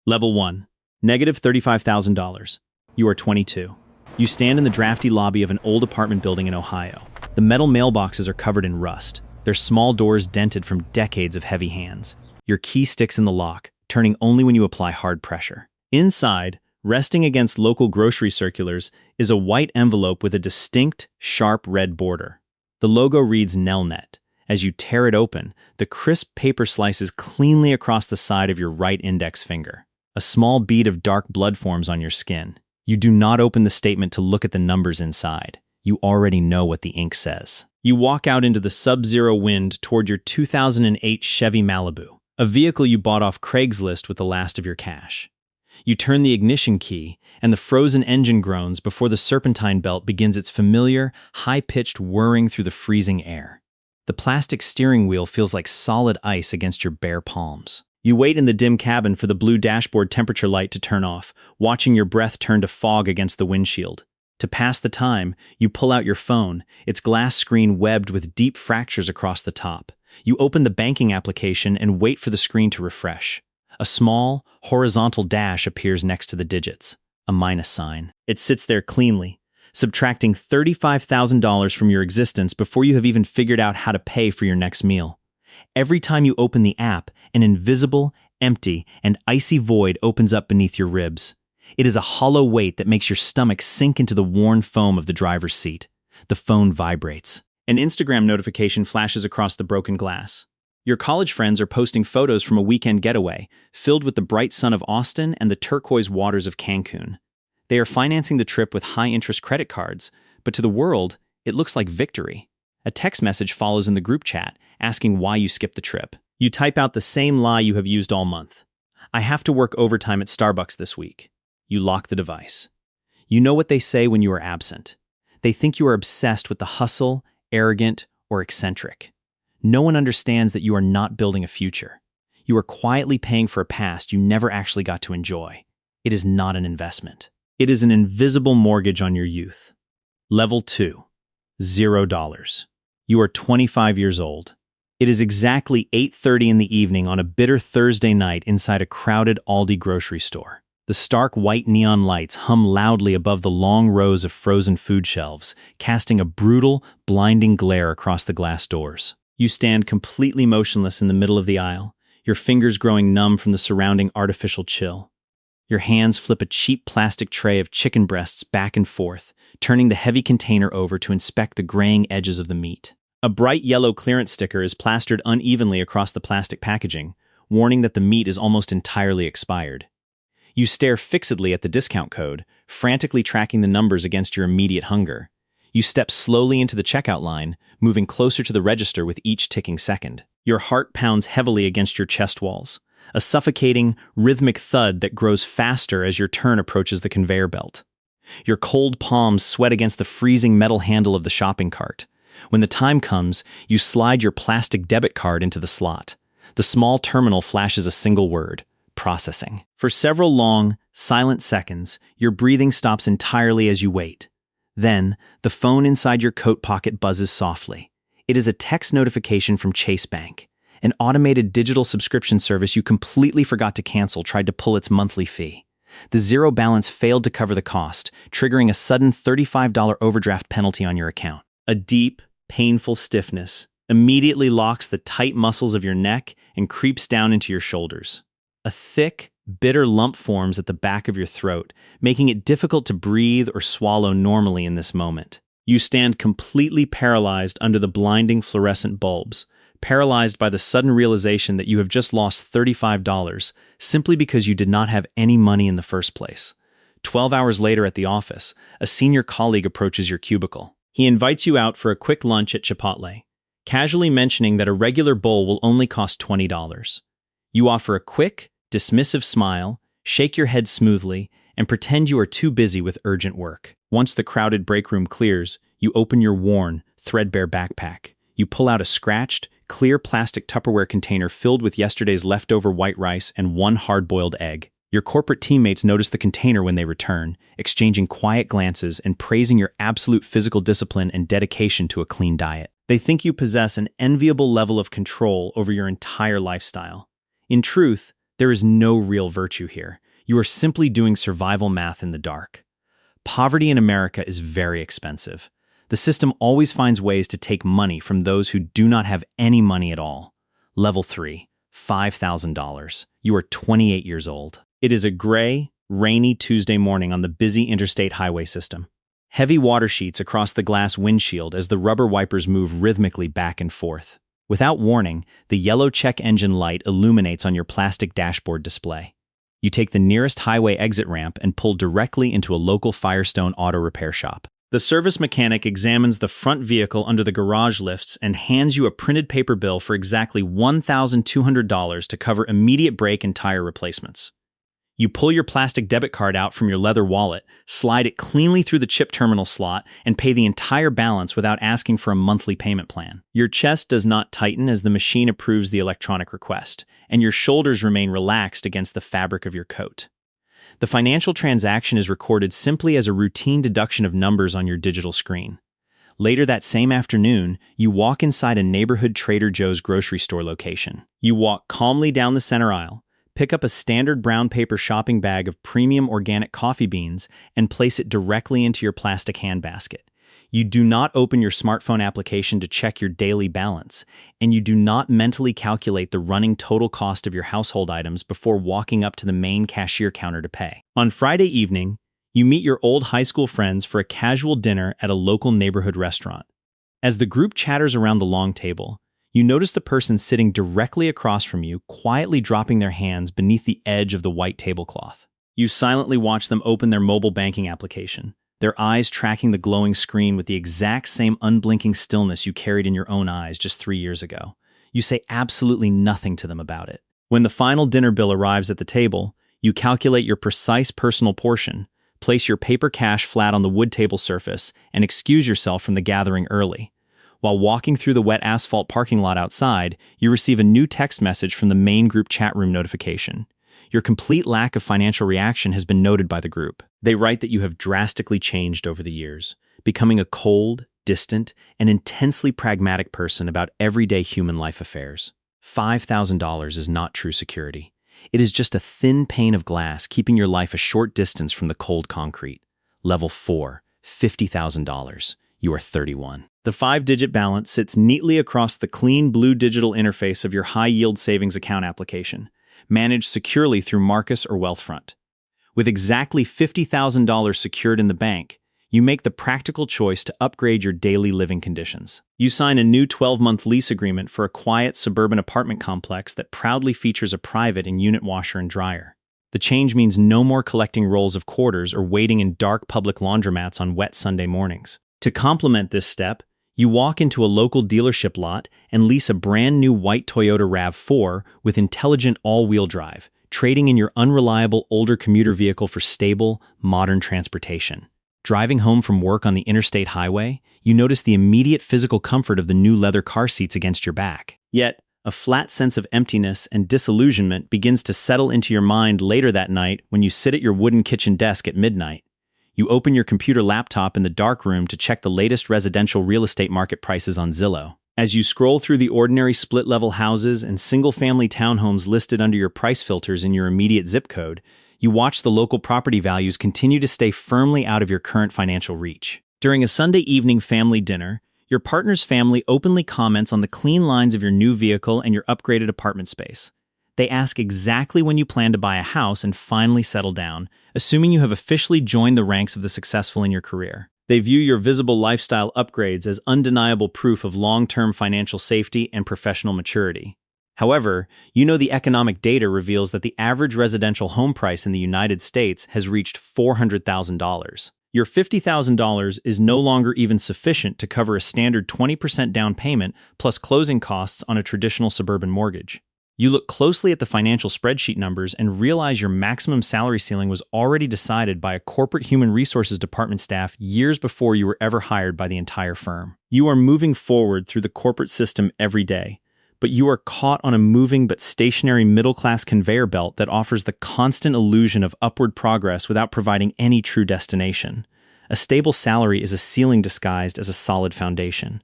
Level 1. Negative $35,000. You are 22. You stand in the drafty lobby of an old apartment building in Ohio. The metal mailboxes are covered in rust, their small doors dented from decades of heavy hands. Your key sticks in the lock, turning only when you apply hard pressure. Inside, resting against local grocery circulars, is a white envelope with a distinct, sharp red border. The logo reads Nelnet. As you tear it open, the crisp paper slices cleanly across the side of your right index finger. A small bead of dark blood forms on your skin. You do not open the statement to look at the numbers inside. You already know what the ink says. You walk out into the sub-zero wind toward your 2008 Chevy Malibu, a vehicle you bought off Craigslist with the last of your cash. You turn the ignition key, and the frozen engine groans before the serpentine belt begins its familiar, high-pitched whirring through the freezing air. The plastic steering wheel feels like solid ice against your bare palms. You wait in the dim cabin for the blue dashboard temperature light to turn off, watching your breath turn to fog against the windshield. To pass the time, you pull out your phone, its glass screen webbed with deep fractures across the top. You open the banking application and wait for the screen to refresh. A small, horizontal dash appears next to the digits, a minus sign. It sits there cleanly, subtracting $35,000 from your existence before you have even figured out how to pay for your next meal. Every time you open the app, an invisible, empty, and icy void opens up beneath your ribs. It is a hollow weight that makes your stomach sink into the worn foam of the driver's seat. The phone vibrates. An Instagram notification flashes across the broken glass. Your college friends are posting photos from a weekend getaway, filled with the bright sun of Austin and the turquoise waters of Cancun. They are financing the trip with high-interest credit cards, but to the world, it looks like victory. A text message follows in the group chat, asking why you skipped the trip. You type out the same lie you have used all month. I have to work overtime at Starbucks this week. You lock the device. You know what they say when you are absent. They think you are obsessed with the hustle, arrogant, or eccentric. No one understands that you are not building a future. You are quietly paying for a past you never actually got to enjoy. It is not an investment. It is an invisible mortgage on your youth. Level 2. $0. You are 25 years old. It is exactly 8:30 in the evening on a bitter Thursday night inside a crowded Aldi grocery store. The stark white neon lights hum loudly above the long rows of frozen food shelves, casting a brutal, blinding glare across the glass doors. You stand completely motionless in the middle of the aisle, your fingers growing numb from the surrounding artificial chill. Your hands flip a cheap plastic tray of chicken breasts back and forth, turning the heavy container over to inspect the graying edges of the meat. A bright yellow clearance sticker is plastered unevenly across the plastic packaging, warning that the meat is almost entirely expired. You stare fixedly at the discount code, frantically tracking the numbers against your immediate hunger. You step slowly into the checkout line, moving closer to the register with each ticking second. Your heart pounds heavily against your chest walls, a suffocating, rhythmic thud that grows faster as your turn approaches the conveyor belt. Your cold palms sweat against the freezing metal handle of the shopping cart. When the time comes, you slide your plastic debit card into the slot. The small terminal flashes a single word: processing. For several long, silent seconds, your breathing stops entirely as you wait. Then, the phone inside your coat pocket buzzes softly. It is a text notification from Chase Bank. An automated digital subscription service you completely forgot to cancel tried to pull its monthly fee. The zero balance failed to cover the cost, triggering a sudden $35 overdraft penalty on your account. A deep, painful stiffness immediately locks the tight muscles of your neck and creeps down into your shoulders. A thick, bitter lump forms at the back of your throat, making it difficult to breathe or swallow normally in this moment. You stand completely paralyzed under the blinding fluorescent bulbs, paralyzed by the sudden realization that you have just lost $35 simply because you did not have any money in the first place. 12 hours later at the office, a senior colleague approaches your cubicle. He invites you out for a quick lunch at Chipotle, casually mentioning that a regular bowl will only cost $20. You offer a quick, dismissive smile, shake your head smoothly, and pretend you are too busy with urgent work. Once the crowded break room clears, you open your worn, threadbare backpack. You pull out a scratched, clear plastic Tupperware container filled with yesterday's leftover white rice and one hard-boiled egg. Your corporate teammates notice the container when they return, exchanging quiet glances and praising your absolute physical discipline and dedication to a clean diet. They think you possess an enviable level of control over your entire lifestyle. In truth, There is no real virtue here. You are simply doing survival math in the dark. Poverty in America is very expensive. The system always finds ways to take money from those who do not have any money at all. Level 3, $5,000. You are 28 years old. It is a gray, rainy Tuesday morning on the busy interstate highway system. Heavy water sheets across the glass windshield as the rubber wipers move rhythmically back and forth. Without warning, the yellow check engine light illuminates on your plastic dashboard display. You take the nearest highway exit ramp and pull directly into a local Firestone auto repair shop. The service mechanic examines the front vehicle under the garage lifts and hands you a printed paper bill for exactly $1,200 to cover immediate brake and tire replacements. You pull your plastic debit card out from your leather wallet, slide it cleanly through the chip terminal slot, and pay the entire balance without asking for a monthly payment plan. Your chest does not tighten as the machine approves the electronic request, and your shoulders remain relaxed against the fabric of your coat. The financial transaction is recorded simply as a routine deduction of numbers on your digital screen. Later that same afternoon, you walk inside a neighborhood Trader Joe's grocery store location. You walk calmly down the center aisle, pick up a standard brown paper shopping bag of premium organic coffee beans, and place it directly into your plastic handbasket. You do not open your smartphone application to check your daily balance, and you do not mentally calculate the running total cost of your household items before walking up to the main cashier counter to pay. On Friday evening, you meet your old high school friends for a casual dinner at a local neighborhood restaurant. As the group chatters around the long table, you notice the person sitting directly across from you quietly dropping their hands beneath the edge of the white tablecloth. You silently watch them open their mobile banking application, their eyes tracking the glowing screen with the exact same unblinking stillness you carried in your own eyes just 3 years ago. You say absolutely nothing to them about it. When the final dinner bill arrives at the table, you calculate your precise personal portion, place your paper cash flat on the wood table surface, and excuse yourself from the gathering early. While walking through the wet asphalt parking lot outside, you receive a new text message from the main group chat room notification. Your complete lack of financial reaction has been noted by the group. They write that you have drastically changed over the years, becoming a cold, distant, and intensely pragmatic person about everyday human life affairs. $5,000 is not true security. It is just a thin pane of glass keeping your life a short distance from the cold concrete. Level 4, $50,000. You are 31. The 5-digit balance sits neatly across the clean blue digital interface of your high-yield savings account application, managed securely through Marcus or Wealthfront. With exactly $50,000 secured in the bank, you make the practical choice to upgrade your daily living conditions. You sign a new 12-month lease agreement for a quiet suburban apartment complex that proudly features a private and unit washer and dryer. The change means no more collecting rolls of quarters or waiting in dark public laundromats on wet Sunday mornings. To complement this step, you walk into a local dealership lot and lease a brand new white Toyota RAV4 with intelligent all-wheel drive, trading in your unreliable older commuter vehicle for stable, modern transportation. Driving home from work on the interstate highway, you notice the immediate physical comfort of the new leather car seats against your back. Yet, a flat sense of emptiness and disillusionment begins to settle into your mind later that night when you sit at your wooden kitchen desk at midnight. You open your computer laptop in the dark room to check the latest residential real estate market prices on Zillow. As you scroll through the ordinary split-level houses and single-family townhomes listed under your price filters in your immediate zip code, you watch the local property values continue to stay firmly out of your current financial reach. During a Sunday evening family dinner, your partner's family openly comments on the clean lines of your new vehicle and your upgraded apartment space. They ask exactly when you plan to buy a house and finally settle down, assuming you have officially joined the ranks of the successful in your career. They view your visible lifestyle upgrades as undeniable proof of long-term financial safety and professional maturity. However, you know the economic data reveals that the average residential home price in the United States has reached $400,000. Your $50,000 is no longer even sufficient to cover a standard 20% down payment plus closing costs on a traditional suburban mortgage. You look closely at the financial spreadsheet numbers and realize your maximum salary ceiling was already decided by a corporate human resources department staff years before you were ever hired by the entire firm. You are moving forward through the corporate system every day, but you are caught on a moving but stationary middle-class conveyor belt that offers the constant illusion of upward progress without providing any true destination. A stable salary is a ceiling disguised as a solid foundation.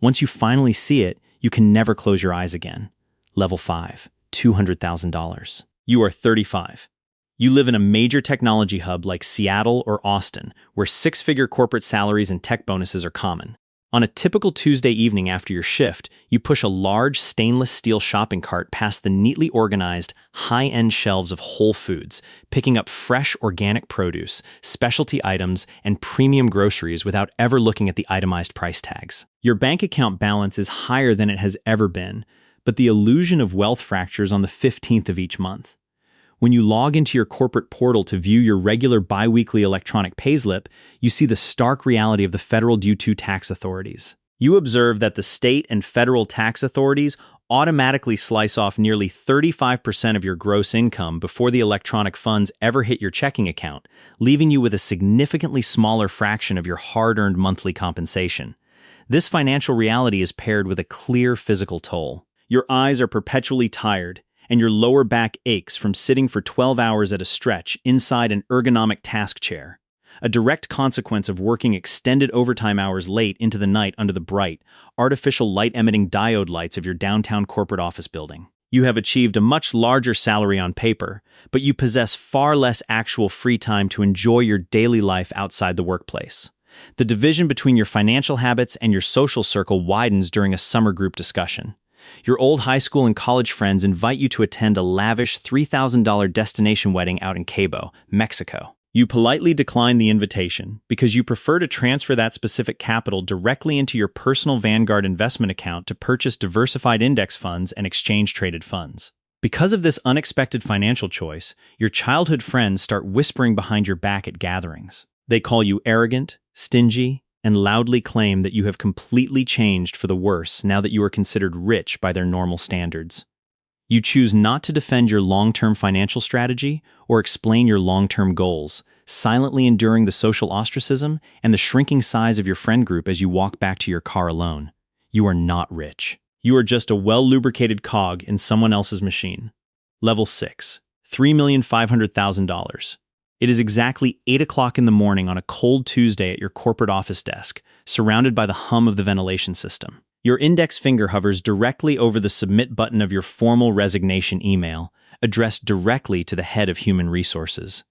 Once you finally see it, you can never close your eyes again. Level 5, $200,000. You are 35. You live in a major technology hub like Seattle or Austin, where six-figure corporate salaries and tech bonuses are common. On a typical Tuesday evening after your shift, you push a large stainless steel shopping cart past the neatly organized, high-end shelves of Whole Foods, picking up fresh organic produce, specialty items, and premium groceries without ever looking at the itemized price tags. Your bank account balance is higher than it has ever been, but the illusion of wealth fractures on the 15th of each month. When you log into your corporate portal to view your regular biweekly electronic payslip, you see the stark reality of the federal due to tax authorities. You observe that the state and federal tax authorities automatically slice off nearly 35% of your gross income before the electronic funds ever hit your checking account, leaving you with a significantly smaller fraction of your hard-earned monthly compensation. This financial reality is paired with a clear physical toll. Your eyes are perpetually tired, and your lower back aches from sitting for 12 hours at a stretch inside an ergonomic task chair, a direct consequence of working extended overtime hours late into the night under the bright, artificial light-emitting diode lights of your downtown corporate office building. You have achieved a much larger salary on paper, but you possess far less actual free time to enjoy your daily life outside the workplace. The division between your financial habits and your social circle widens during a summer group discussion. Your old high school and college friends invite you to attend a lavish $3,000 destination wedding out in Cabo, Mexico. You politely decline the invitation because you prefer to transfer that specific capital directly into your personal Vanguard investment account to purchase diversified index funds and exchange-traded funds. Because of this unexpected financial choice, your childhood friends start whispering behind your back at gatherings. They call you arrogant, stingy, and loudly claim that you have completely changed for the worse now that you are considered rich by their normal standards. You choose not to defend your long-term financial strategy or explain your long-term goals, silently enduring the social ostracism and the shrinking size of your friend group as you walk back to your car alone. You are not rich. You are just a well-lubricated cog in someone else's machine. Level 6, $3,500,000. It is exactly 8 o'clock in the morning on a cold Tuesday at your corporate office desk, surrounded by the hum of the ventilation system. Your index finger hovers directly over the submit button of your formal resignation email, addressed directly to the head of human resources.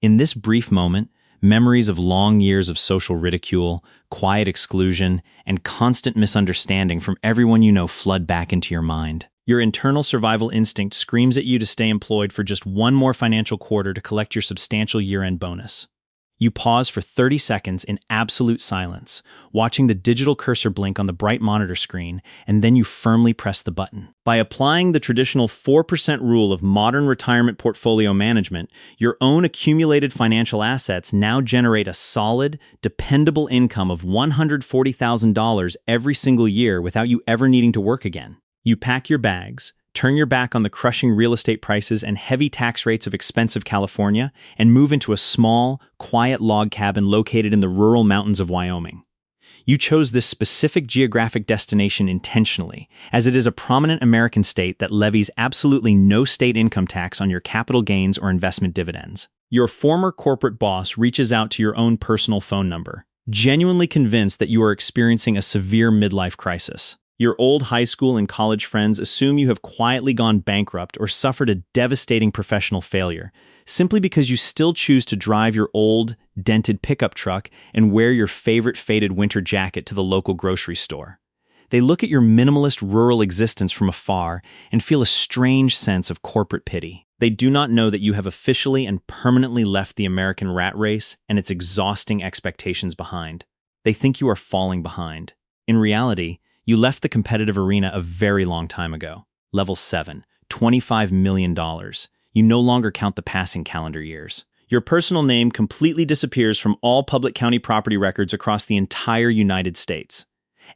In this brief moment, memories of long years of social ridicule, quiet exclusion, and constant misunderstanding from everyone you know flood back into your mind. Your internal survival instinct screams at you to stay employed for just one more financial quarter to collect your substantial year-end bonus. You pause for 30 seconds in absolute silence, watching the digital cursor blink on the bright monitor screen, and then you firmly press the button. By applying the traditional 4% rule of modern retirement portfolio management, your own accumulated financial assets now generate a solid, dependable income of $140,000 every single year without you ever needing to work again. You pack your bags, turn your back on the crushing real estate prices and heavy tax rates of expensive California, and move into a small, quiet log cabin located in the rural mountains of Wyoming. You chose this specific geographic destination intentionally, as it is a prominent American state that levies absolutely no state income tax on your capital gains or investment dividends. Your former corporate boss reaches out to your own personal phone number, genuinely convinced that you are experiencing a severe midlife crisis. Your old high school and college friends assume you have quietly gone bankrupt or suffered a devastating professional failure, simply because you still choose to drive your old, dented pickup truck and wear your favorite faded winter jacket to the local grocery store. They look at your minimalist rural existence from afar and feel a strange sense of corporate pity. They do not know that you have officially and permanently left the American rat race and its exhausting expectations behind. They think you are falling behind. In reality, you left the competitive arena a very long time ago. Level 7, $25 million. You no longer count the passing calendar years. Your personal name completely disappears from all public county property records across the entire United States.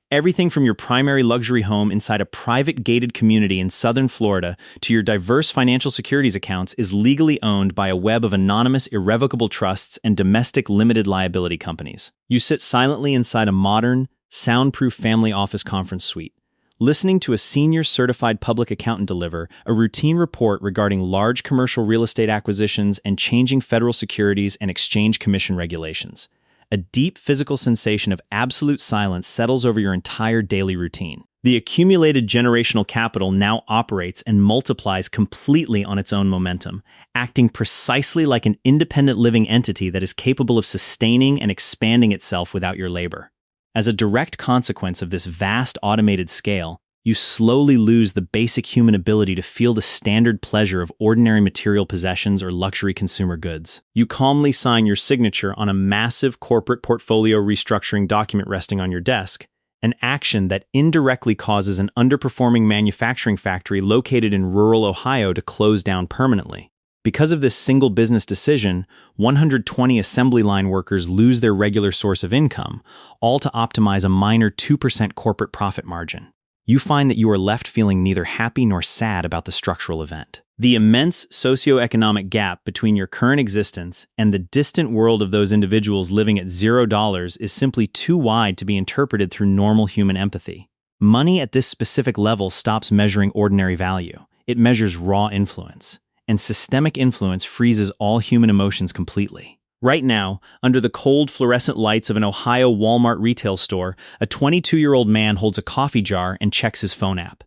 Everything from your primary luxury home inside a private gated community in southern Florida to your diverse financial securities accounts is legally owned by a web of anonymous irrevocable trusts and domestic limited liability companies. You sit silently inside a modern, soundproof family office conference suite, listening to a senior certified public accountant deliver a routine report regarding large commercial real estate acquisitions and changing federal securities and exchange commission regulations. A deep physical sensation of absolute silence settles over your entire daily routine. The accumulated generational capital now operates and multiplies completely on its own momentum, acting precisely like an independent living entity that is capable of sustaining and expanding itself without your labor. As a direct consequence of this vast automated scale, you slowly lose the basic human ability to feel the standard pleasure of ordinary material possessions or luxury consumer goods. You calmly sign your signature on a massive corporate portfolio restructuring document resting on your desk, an action that indirectly causes an underperforming manufacturing factory located in rural Ohio to close down permanently. Because of this single business decision, 120 assembly line workers lose their regular source of income, all to optimize a minor 2% corporate profit margin. You find that you are left feeling neither happy nor sad about the structural event. The immense socioeconomic gap between your current existence and the distant world of those individuals living at $0 is simply too wide to be interpreted through normal human empathy. Money at this specific level stops measuring ordinary value. It measures raw influence, and systemic influence freezes all human emotions completely. Right now, under the cold fluorescent lights of an Ohio Walmart retail store, a 22-year-old man holds a coffee jar and checks his phone app.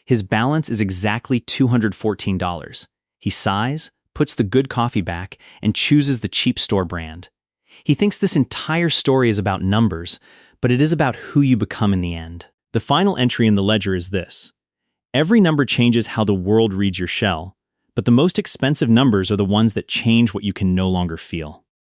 His balance is exactly $214. He sighs, puts the good coffee back, and chooses the cheap store brand. He thinks this entire story is about numbers, but it is about who you become in the end. The final entry in the ledger is this: every number changes how the world reads your shell, but the most expensive numbers are the ones that change what you can no longer feel.